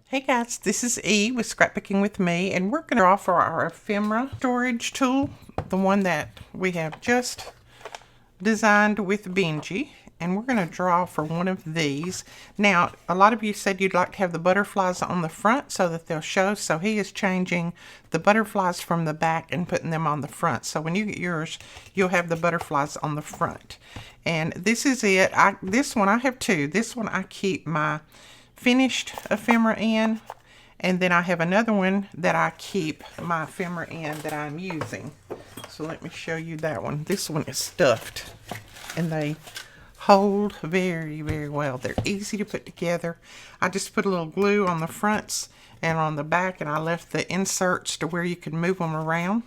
Hey guys, this is E with Scrapbooking with Me, and we're going to draw for our ephemera storage tool, the one that we have just designed with Benji, and we're going to draw for one of these. Now, a lot of you said you'd like to have the butterflies on the front so that they'll show, so he is changing the butterflies from the back and putting them on the front. So when you get yours, you'll have the butterflies on the front. And this is it. This one, I have two. This one I keep my finished ephemera in, and then I have another one that I keep my ephemera in that I'm using. So let me show you that one. This one is stuffed, and they hold very, very well. They're easy to put together. I just put a little glue on the fronts and on the back, and I left the inserts to where you can move them around.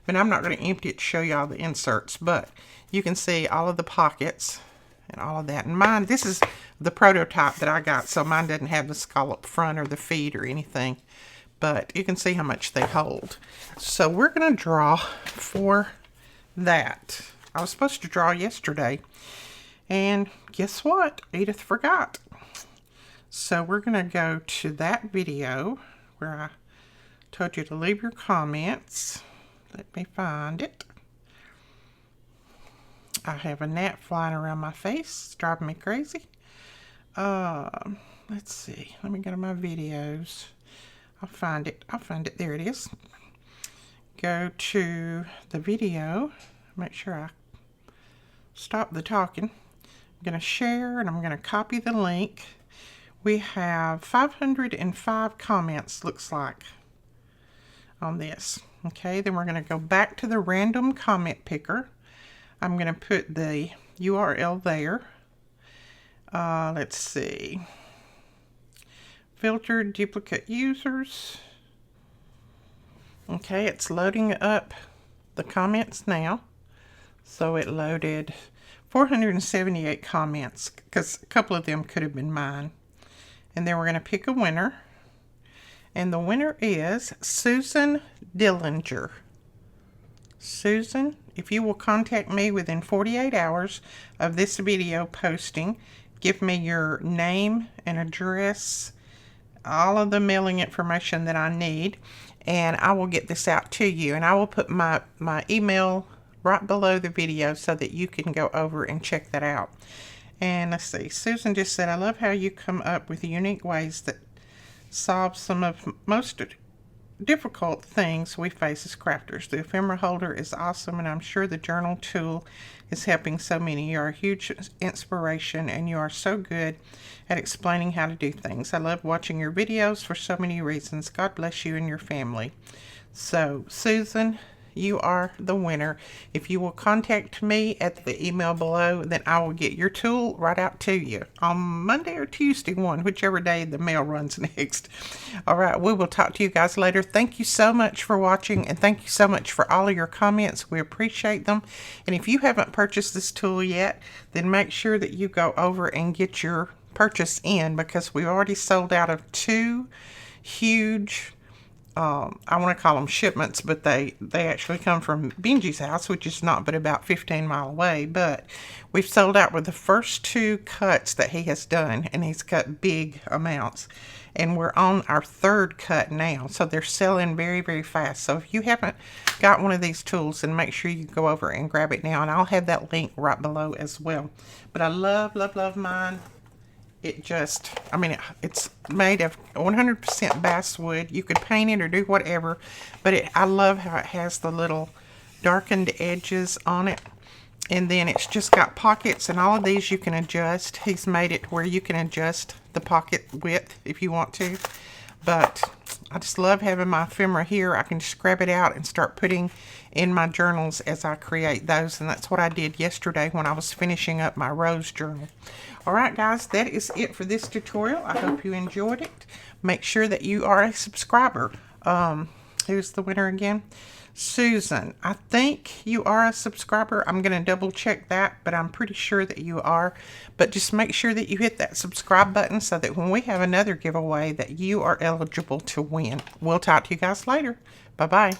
But I'm not going to empty it to show you all the inserts, but you can see all of the pockets and all of that. And mine, this is the prototype that I got, so mine doesn't have the scallop front or the feet or anything, but you can see how much they hold. So we're going to draw for that. I was supposed to draw yesterday, and guess what? Edith forgot. So we're going to go to that video where I told you to leave your comments. Let me find it. I have a gnat flying around my face. It's driving me crazy. Let's see. Let me go to my videos. I'll find it. There it is. Go to the video. Make sure I stop the talking. I'm going to share, and I'm going to copy the link. We have 505 comments, looks like, on this. Okay, then we're going to go back to the random comment picker. I'm going to put the URL there. Let's see. Filtered duplicate users. Okay, it's loading up the comments now. So it loaded 478 comments, because a couple of them could have been mine. And then we're going to pick a winner. And the winner is Susan Dillinger. Susan, if you will contact me within 48 hours of this video posting, give me your name and address, all of the mailing information that I need, and I will get this out to you. And I will put my email right below the video so that you can go over and check that out. And let's see, Susan just said, I love how you come up with unique ways that solve some of most difficult things we face as crafters. The ephemera holder is awesome, and I'm sure the journal tool is helping so many. You are a huge inspiration, and you are so good at explaining how to do things. I love watching your videos for so many reasons. God bless you and your family. So, Susan, you are the winner. If you will contact me at the email below, then I will get your tool right out to you on Monday or Tuesday, whichever day the mail runs next. All right, we will talk to you guys later. Thank you so much for watching, and thank you so much for all of your comments. We appreciate them. And if you haven't purchased this tool yet, then make sure that you go over and get your purchase in, because we've already sold out of two huge I want to call them shipments, but they actually come from Benji's house, which is not but about 15 miles away. But we've sold out with the first two cuts that he has done, and he's cut big amounts. And we're on our third cut now, so they're selling very, very fast. So if you haven't got one of these tools, then make sure you go over and grab it now, and I'll have that link right below as well. But I love, love, love mine. It just, I mean, it's made of 100% basswood. You could paint it or do whatever, but I love how it has the little darkened edges on it. And then it's just got pockets, and all of these you can adjust. He's made it where you can adjust the pocket width if you want to. But I just love having my ephemera here. I can just grab it out and start putting in my journals as I create those. And that's what I did yesterday when I was finishing up my rose journal. Alright guys, that is it for this tutorial. I hope you enjoyed it. Make sure that you are a subscriber. Who's the winner again? Susan. I think you are a subscriber. I'm going to double check that, but I'm pretty sure that you are. But just make sure that you hit that subscribe button so that when we have another giveaway that you are eligible to win. We'll talk to you guys later. Bye-bye.